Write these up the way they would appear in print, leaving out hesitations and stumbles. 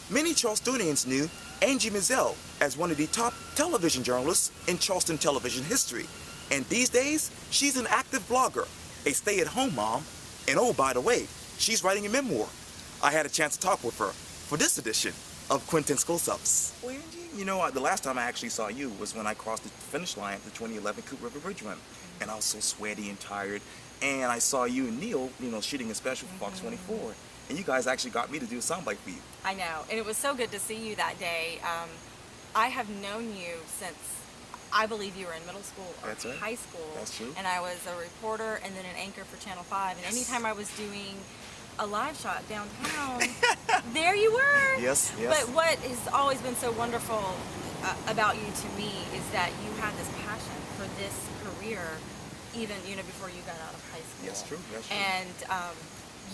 Many Charlestonians knew Angie Mizzell as one of the top television journalists in Charleston television history. And these days, she's an active blogger, a stay-at-home mom, and oh, by the way, she's writing a memoir. I had a chance to talk with her for this edition of Quintin's Close-Ups. Well, Angie, you know, the last time I actually saw you was when I crossed the finish line at the 2011 Coop River Bridge Run. And I was so sweaty and tired. And I saw you and Neil, shooting a special for Fox 24. And you guys actually got me to do a soundbite for you. I know, and it was so good to see you that day. I have known you since, I believe you were in middle school or high school. That's true. And I was a reporter and then an anchor for Channel 5. And anytime I was doing a live shot downtown, there you were. Yes. But what has always been so wonderful about you to me is that you had this passion for this career even before you got out of high school. That's true. And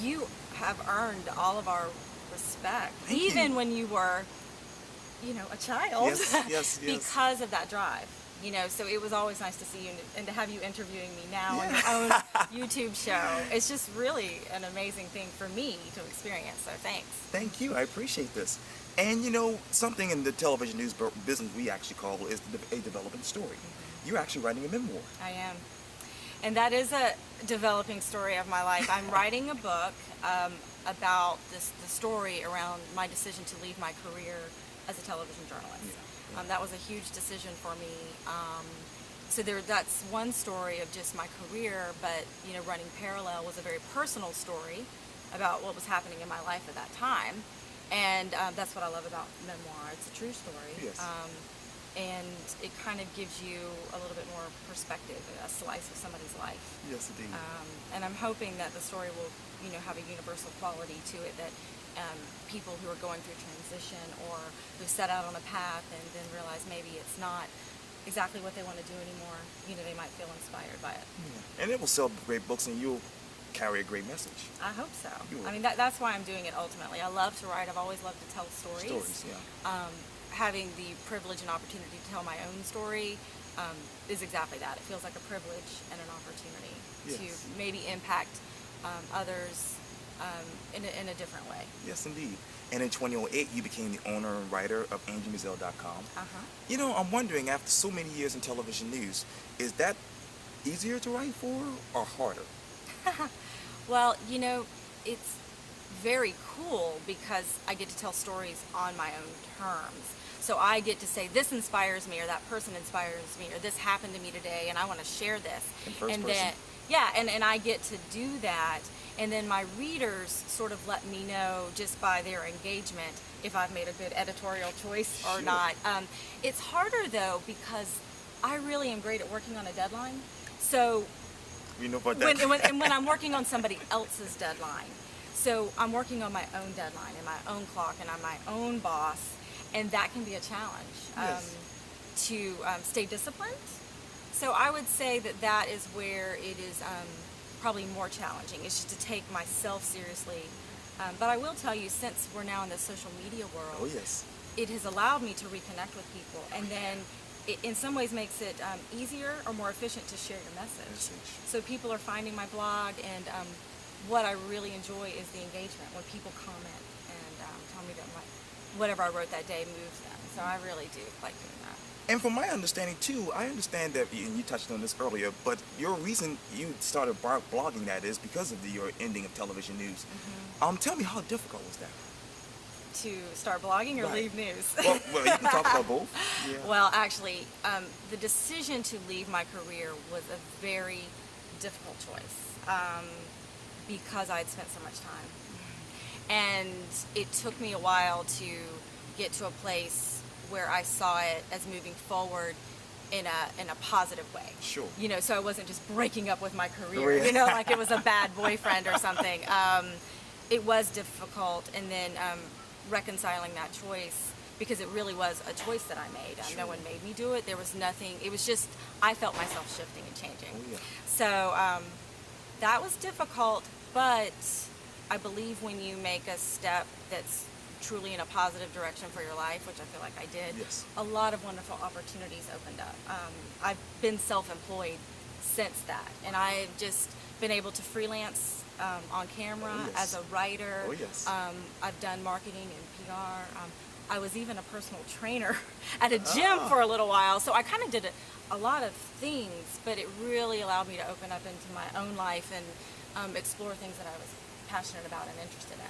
you have earned all of our respect, Thank even you. when you were, a child. Yes. Because of that drive. So it was always nice to see you and to have you interviewing me now on your own YouTube show. It's just really an amazing thing for me to experience, so thanks. Thank you, I appreciate this. And something in the television news business we actually call is a developing story. You're actually writing a memoir. I am. And that is a developing story of my life. I'm writing a book about the story around my decision to leave my career as a television journalist. That was a huge decision for me. So that's one story of just my career, but running parallel was a very personal story about what was happening in my life at that time. And that's what I love about memoir. It's a true story. Yes. And it kind of gives you a little bit more perspective, a slice of somebody's life. Yes, indeed. And I'm hoping that the story will, have a universal quality to it, that people who are going through transition or who set out on a path and then realize maybe it's not exactly what they want to do anymore, they might feel inspired by it. Yeah. And it will sell great books and you'll carry a great message. I hope so. I mean, that's why I'm doing it ultimately. I love to write. I've always loved to tell stories. Having the privilege and opportunity to tell my own story is exactly that. It feels like a privilege and an opportunity to maybe impact others in a different way. Yes, indeed. And in 2008, you became the owner and writer of AngieMizzell.com. I'm wondering, after so many years in television news, is that easier to write for or harder? Well, it's very cool because I get to tell stories on my own terms. So I get to say, this inspires me, or that person inspires me, or this happened to me today, and I want to share this. In first person. Then, and I get to do that, and then my readers sort of let me know just by their engagement if I've made a good editorial choice or not. It's harder though because I really am great at working on a deadline. So about that. when I'm working on somebody else's deadline, so I'm working on my own deadline and my own clock, and I'm my own boss, and that can be a challenge to stay disciplined. So I would say that is where it is probably more challenging. It's just to take myself seriously. But I will tell you, since we're now in the social media world, it has allowed me to reconnect with people, and then it in some ways makes it easier or more efficient to share your message. So people are finding my blog, and what I really enjoy is the engagement when people comment and tell me that whatever I wrote that day moves them. So I really do like doing that. And from my understanding too, I understand that, and you touched on this earlier, but your reason you started blogging that is because of your ending of television news. Tell me, how difficult was that? To start blogging or leave news? Well, you can talk about both. Well, actually, the decision to leave my career was a very difficult choice because I had spent so much time. And it took me a while to get to a place where I saw it as moving forward in a positive way. Sure. So I wasn't just breaking up with my career, like it was a bad boyfriend or something. It was difficult, and then reconciling that choice, because it really was a choice that I made. No one made me do it. There was nothing. It was just, I felt myself shifting and changing. So that was difficult, but I believe when you make a step that's truly in a positive direction for your life, which I feel like I did, a lot of wonderful opportunities opened up. I've been self-employed since that, and I've just been able to freelance on camera, Oh, yes. as a writer. Oh, yes. I've done marketing and PR. I was even a personal trainer at a gym for a little while. So I kind of did a lot of things, but it really allowed me to open up into my own life and explore things that I was passionate about and interested in.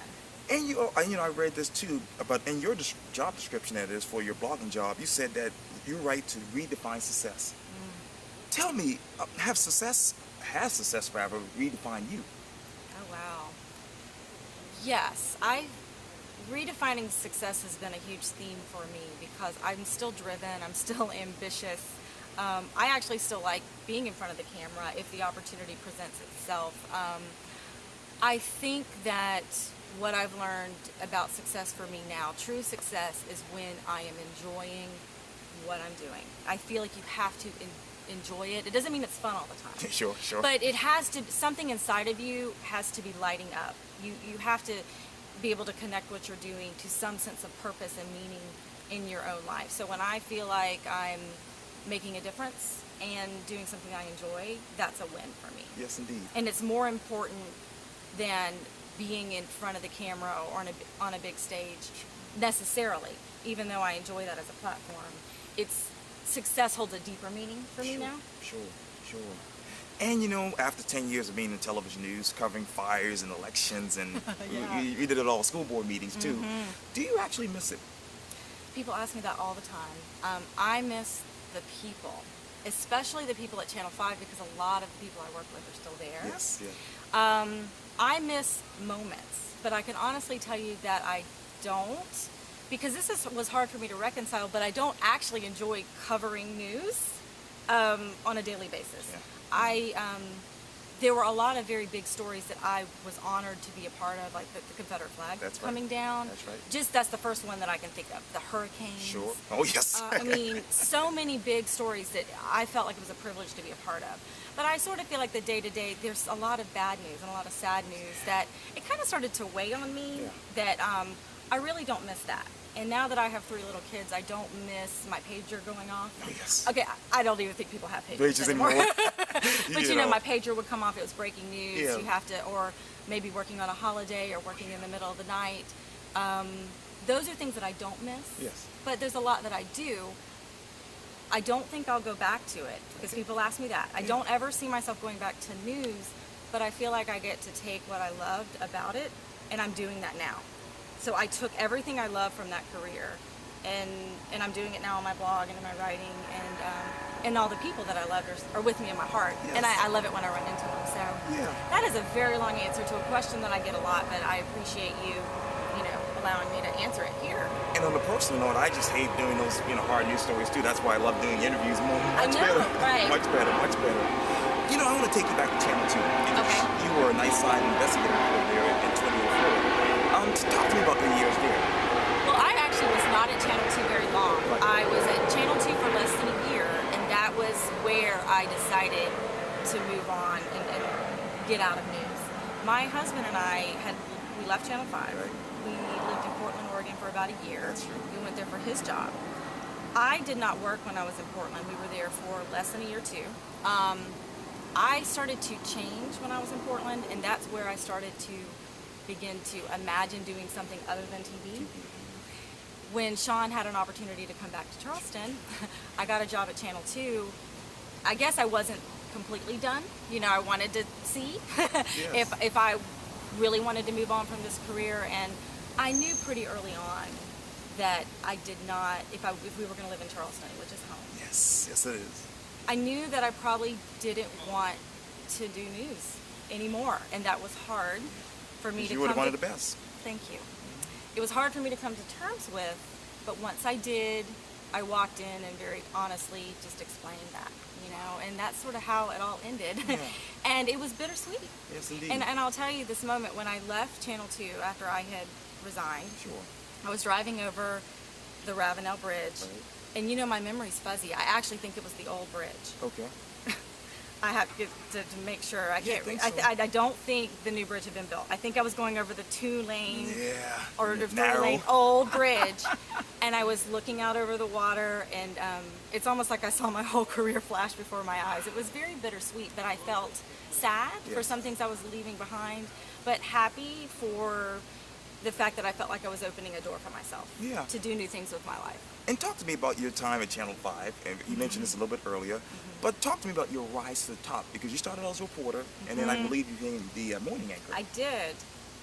And I read this too, but in your job description, that is, for your blogging job, you said that you write to redefine success. Tell me, has success redefined you? Oh, wow. Yes, redefining success has been a huge theme for me because I'm still driven, I'm still ambitious. I actually still like being in front of the camera if the opportunity presents itself. I think that what I've learned about success for me now, true success, is when I am enjoying what I'm doing. I feel like you have to enjoy it. It doesn't mean it's fun all the time. Sure. But it has to, something inside of you has to be lighting up. You have to be able to connect what you're doing to some sense of purpose and meaning in your own life. So when I feel like I'm making a difference and doing something I enjoy, that's a win for me. Yes, indeed. And it's more important than being in front of the camera or on a big stage necessarily, even though I enjoy that as a platform. Success holds a deeper meaning for me now. Sure. And after 10 years of being in television news, covering fires and elections, and you did it all, school board meetings too, do you actually miss it? People ask me that all the time. I miss the people, especially the people at Channel 5, because a lot of the people I work with are still there. Yes, yeah. I miss moments, but I can honestly tell you that I don't, because was hard for me to reconcile, but I don't actually enjoy covering news on a daily basis. Yeah. There were a lot of very big stories that I was honored to be a part of, like the Confederate flag coming down. That's right. That's the first one that I can think of. The hurricanes. Sure. Oh, yes. I mean, so many big stories that I felt like it was a privilege to be a part of. But I sort of feel like the day-to-day, there's a lot of bad news and a lot of sad news that it kind of started to weigh on me, that I really don't miss that. And now that I have 3 little kids, I don't miss my pager going off. Oh, yes. Okay, I don't even think people have pagers anymore. But my pager would come off. It was breaking news. Yeah. You have to, or maybe working on a holiday or working in the middle of the night. Those are things that I don't miss. Yes. But there's a lot that I do. I don't think I'll go back to it because people ask me that. I don't ever see myself going back to news, but I feel like I get to take what I loved about it, and I'm doing that now. So I took everything I loved from that career, and I'm doing it now on my blog and in my writing, and all the people that I loved are with me in my heart. Yes. And I love it when I run into them. So that is a very long answer to a question that I get a lot, but I appreciate you allowing me to answer it here. And on a personal note, I just hate doing those hard news stories too. That's why I love doing interviews more. Much better. Right? Much better. I want to take you back to Channel 2. Okay. You were a night side investigator there in 2004. Talk to me about the years there. Well, I actually was not at Channel 2 very long. Right. I was at Channel 2 for less than a year, and that was where I decided to move on and get out of news. My husband and I we left Channel 5. Right. We lived in Portland, Oregon for about a year. That's true. We went there for his job. I did not work when I was in Portland. We were there for less than a year too. I started to change when I was in Portland, and that's where I started to begin to imagine doing something other than TV. When Sean had an opportunity to come back to Charleston, I got a job at Channel 2. I guess I wasn't completely done. I wanted to see if I really wanted to move on from this career, and I knew pretty early on that I did not, if we were going to live in Charleston, which is home. Yes, it is. I knew that I probably didn't want to do news anymore, and that was hard for me to You would have wanted the best. Thank you. It was hard for me to come to terms with, but once I did, I walked in and very honestly just explained that, and that's sort of how it all ended. Yeah. And it was bittersweet. Yes, indeed. And I'll tell you this moment when I left Channel 2 after I had resigned. Sure. I was driving over the Ravenel Bridge, Right. and my memory's fuzzy. I actually think it was the old bridge. Okay. I have to get to make sure. I can't. think so. I don't think the new bridge had been built. I think I was going over the 2-lane or the narrow 4-lane old bridge, and I was looking out over the water, and it's almost like I saw my whole career flash before my eyes. It was very bittersweet, but I felt sad for some things I was leaving behind, but happy for the fact that I felt like I was opening a door for myself to do new things with my life. And talk to me about your time at Channel 5, and you mentioned this a little bit earlier, but talk to me about your rise to the top, because you started as a reporter, and then I believe you became the morning anchor. I did,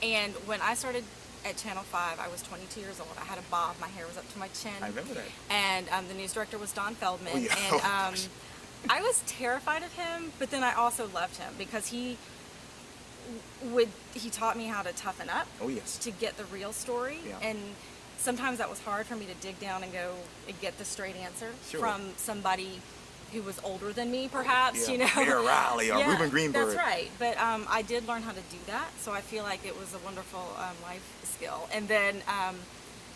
and when I started at Channel 5, I was 22 years old. I had a bob, my hair was up to my chin. I remember that. And the news director was Don Feldman, Oh, yeah. and I was terrified of him, but then I also loved him, because he taught me how to toughen up to get the real story, and sometimes that was hard for me to dig down and go and get the straight answer from somebody who was older than me, perhaps, you know. Mayor Riley or Reuben Greenberg. That's right, but I did learn how to do that, so I feel like it was a wonderful life skill. And then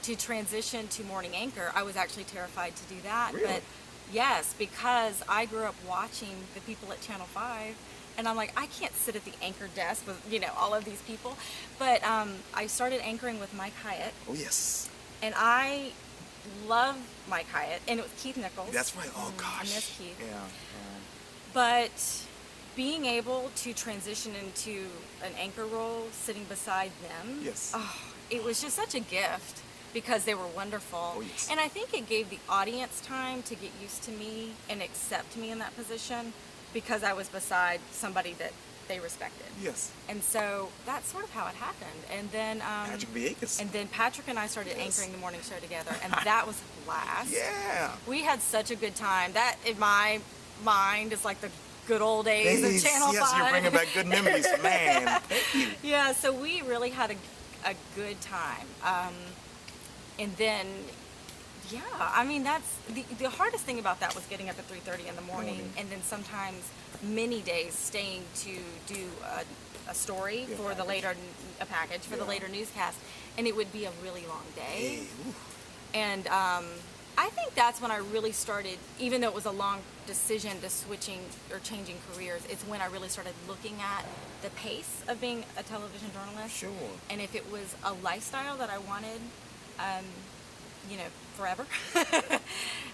to transition to morning anchor, I was actually terrified to do that. Really? But yes, because I grew up watching the people at Channel 5, and I'm like, I can't sit at the anchor desk with, you know, all of these people. But I started anchoring with Mike Hyatt. Oh, yes. And I love Mike Hyatt, and it was Keith Nichols. That's right. Oh, gosh. I miss Keith. Yeah. But being able to transition into an anchor role, sitting beside them, it was just such a gift, because they were wonderful. Oh, yes. And I think it gave the audience time to get used to me and accept me in that position, because I was beside somebody that they respected. Yes. And so that's sort of how it happened. And then Patrick Villegas. And then Patrick and I started anchoring the morning show together, and that was a blast. Yeah. We had such a good time. That, in my mind, is like the good old days of Channel 5. Yes, you're bringing back good memories, man. Thank you. Yeah, so we really had a good time. And then, yeah, I mean, that's the hardest thing about that was getting up at 3:30 in the morning, and then sometimes many days staying to do a story for the later, a package for the later newscast, and it would be a really long day. And I think that's when I really started, even though it was a long decision to switching or changing careers, it's when I really started looking at the pace of being a television journalist. Sure. And if it was a lifestyle that I wanted, you know, forever.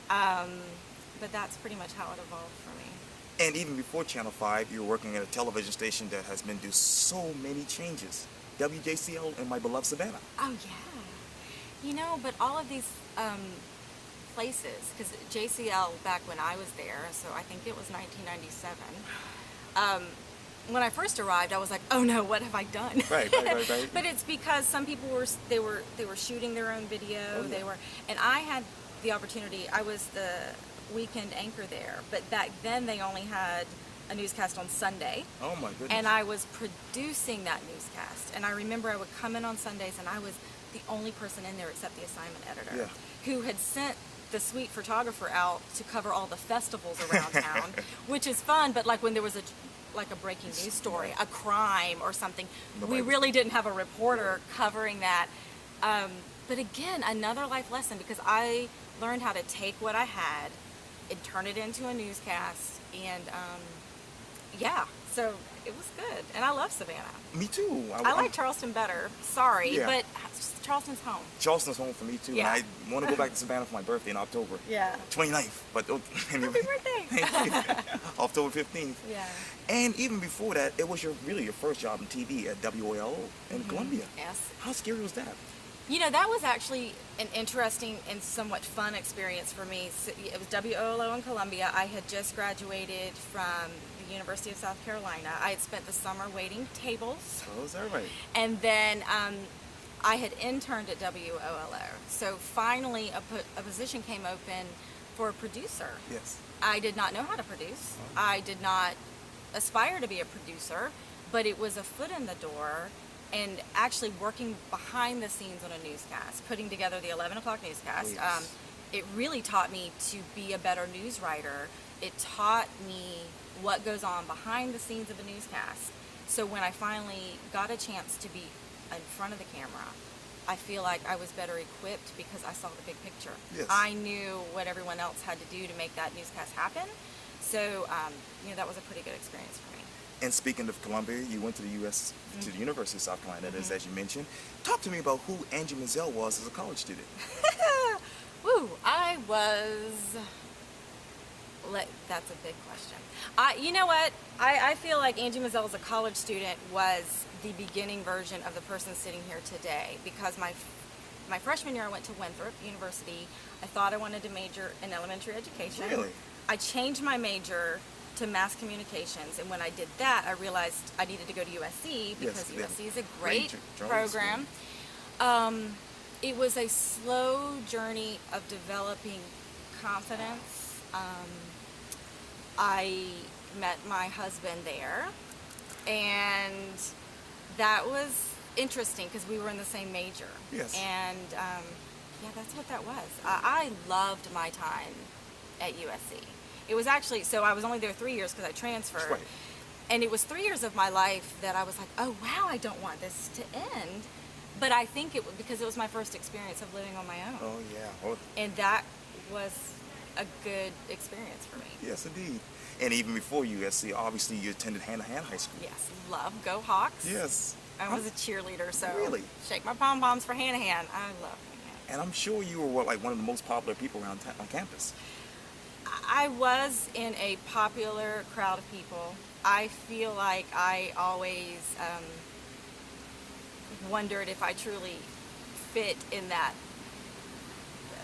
But that's pretty much how it evolved for me. And even before Channel 5, you were working at a television station that has been through so many changes. WJCL and my beloved Savannah. Oh, yeah. You know, but all of these places, because JCL, back when I was there, so I think it was 1997, when I first arrived, I was like, oh no, what have I done? Right. But it's because some people were shooting their own video. Oh, yeah. And I had the opportunity. I was the weekend anchor there, but back then they only had a newscast on Sunday. Oh my goodness. And I was producing that newscast. And I remember I would come in on Sundays, and I was the only person in there except the assignment editor, who had sent the sweet photographer out to cover all the festivals around town, which is fun, but like when there was a breaking news story, a crime or something, we really didn't have a reporter covering that. But again, another life lesson, because I learned how to take what I had and turn it into a newscast, and so it was good. And I love Savannah. Me too. I like Charleston better. Sorry, but Charleston's home. Charleston's home for me too. Yeah. And I want to go back to Savannah for my birthday in October. 29th. But anyway. Happy birthday. October 15th. Yeah. And even before that, it was really your first job in TV at WOLO in Columbia. Yes. How scary was that? You know, that was actually an interesting and somewhat fun experience for me. So it was WOLO in Columbia. I had just graduated from the University of South Carolina. I had spent the summer waiting tables. Oh, is that right? And then I had interned at WOLO. So finally a position came open for a producer. Yes. I did not know how to produce. I did not aspire to be a producer, but it was a foot in the door. And actually working behind the scenes on a newscast, putting together the 11 o'clock newscast, it really taught me to be a better news writer. It taught me what goes on behind the scenes of a newscast. So when I finally got a chance to be in front of the camera, I feel like I was better equipped because I saw the big picture. Yes. I knew what everyone else had to do to make that newscast happen. So, you know, that was a pretty good experience for me. And speaking of Columbia, you went to the U.S. to the University of South Carolina, as you mentioned. Talk to me about who Angie Mizzell was as a college student. Woo, I was... That's a big question. You know what? I feel like Angie Mizzell as a college student was the beginning version of the person sitting here today, because my freshman year I went to Winthrop University. I thought I wanted to major in elementary education. Really? I changed my major to mass communications, and when I did that, I realized I needed to go to USC because USC is a great program. It was a slow journey of developing confidence. I met my husband there, and that was interesting because we were in the same major. Yes. And yeah, that's what that was. I loved my time at USC. It was actually, so I was only there 3 years because I transferred. Right. And it was 3 years of my life that I was like, oh wow, I don't want this to end. But I think it was because it was my first experience of living on my own. Oh, yeah. Oh. And that was a good experience for me. Yes, indeed. And even before USC, obviously you attended Hannah High School. Yes, love, go Hawks. Yes. I was a cheerleader, so Really? Shake my pom-poms for Hanahan. I love Hanahan. And I'm sure you were like one of the most popular people around on campus. I was in a popular crowd of people. I feel like I always wondered if I truly fit in that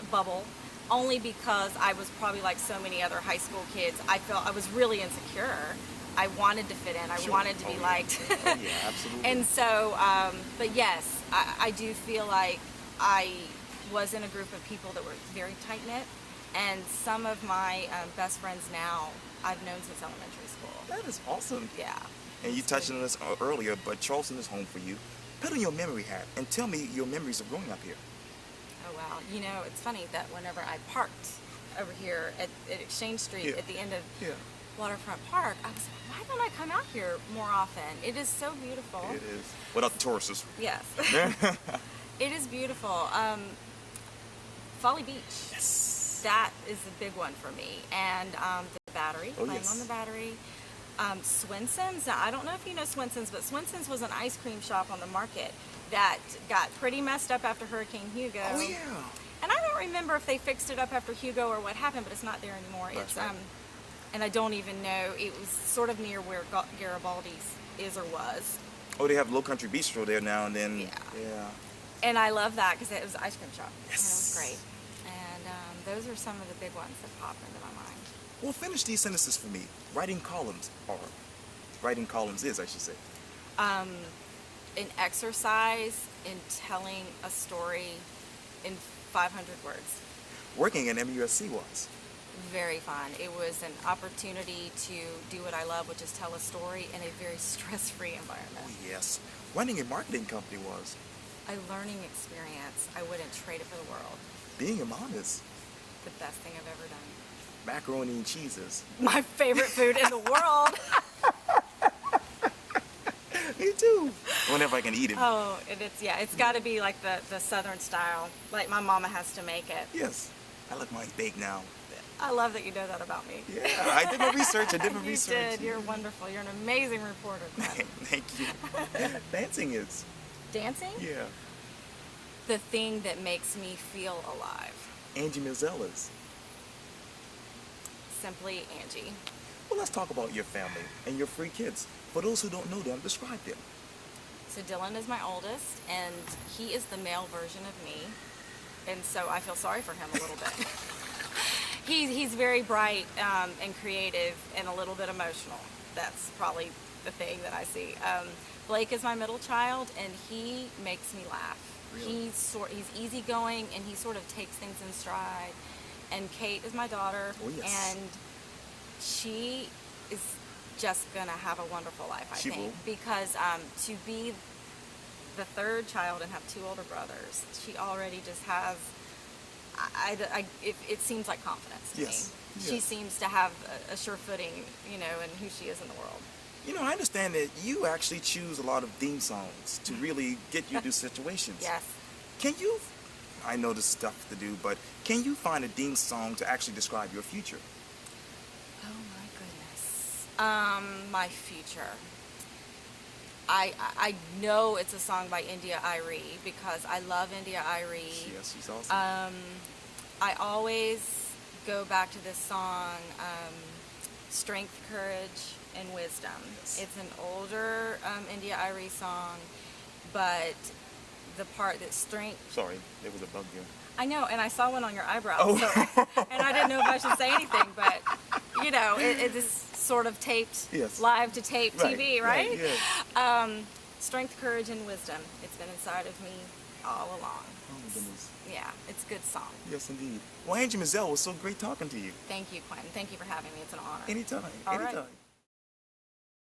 bubble, only because I was probably like so many other high school kids. I felt I was really insecure. I wanted to fit in. I wanted to be liked. Oh, yeah, absolutely. And so, but yes, I do feel like I was in a group of people that were very tight-knit, and some of my best friends now I've known since elementary school. That is awesome. Yeah. And you touched on this earlier, but Charleston is home for you. Put on your memory hat and tell me your memories of growing up here. Oh, wow. You know, it's funny that whenever I parked over here at Exchange Street at the end of Waterfront Park, I was like, why don't I come out here more often? It is so beautiful. It is. Without the tourists. Yes. It is beautiful. Folly Beach. Yes. That is the big one for me. And the Battery, playing on the Battery. Swenson's. Now, I don't know if you know Swenson's, but Swenson's was an ice cream shop on the market that got pretty messed up after Hurricane Hugo. Oh, yeah. And I don't remember if they fixed it up after Hugo or what happened, but it's not there anymore. That's it's right. And I don't even know. It was sort of near where Garibaldi's is or was. Oh, they have Low Country Bistro there now and then. Yeah. And I love that because it was an ice cream shop. Yes. And it was great. And those are some of the big ones that pop into my mind. Well, finish these sentences for me. Writing columns is, I should say. An exercise in telling a story in 500 words. Working at MUSC was? Very fun. It was an opportunity to do what I love, which is tell a story in a very stress-free environment. Oh, yes. Running a marketing company was? A learning experience. I wouldn't trade it for the world. Being a mom is? The best thing I've ever done. Macaroni and cheese is? My favorite food in the world. Me too. Whenever I can eat it. Oh, it's got to be like the Southern style, like my mama has to make it. Yes. I like mine baked now. I love that you know that about me. Yeah, I did my research. You did. You're wonderful. You're an amazing reporter, Quintin. Thank you. Dancing is? Dancing? Yeah. The thing that makes me feel alive. Angie Mizzell is? Simply Angie. Well, let's talk about your family and your 3 kids. For those who don't know them, describe them. So Dylan is my oldest, and he is the male version of me, and so I feel sorry for him a little bit. He's very bright and creative and a little bit emotional. That's probably the thing that I see. Blake is my middle child, and he makes me laugh. Really? He's easygoing, and he sort of takes things in stride. And Kate is my daughter, and she is just gonna have a wonderful life, I think, because to be the 3rd child and have 2 older brothers, she already just has. It seems like confidence to me. She seems to have a sure footing, in who she is in the world. I understand that you actually choose a lot of theme songs to really get you through situations. Yes. I know this is tough to do, but can you find a theme song to actually describe your future? Oh my My future. I know it's a song by India Arie because I love India Arie. Yes, she's awesome. I always go back to this song, Strength, Courage, and Wisdom. Yes. It's an older India Arie song, but the part that strength... Sorry, there was a bug there. I know, and I saw one on your eyebrow, Oh. so, and I didn't know if I should say anything, but, you know, it is sort of taped, Yes. live to tape TV, right? Yeah. Strength, Courage, and Wisdom. It's been inside of me all along. Oh, my goodness. Yeah, it's a good song. Yes, indeed. Well, Angie Mizzell, it was so great talking to you. Thank you, Quintin. Thank you for having me. It's an honor. Anytime. All right. Anytime.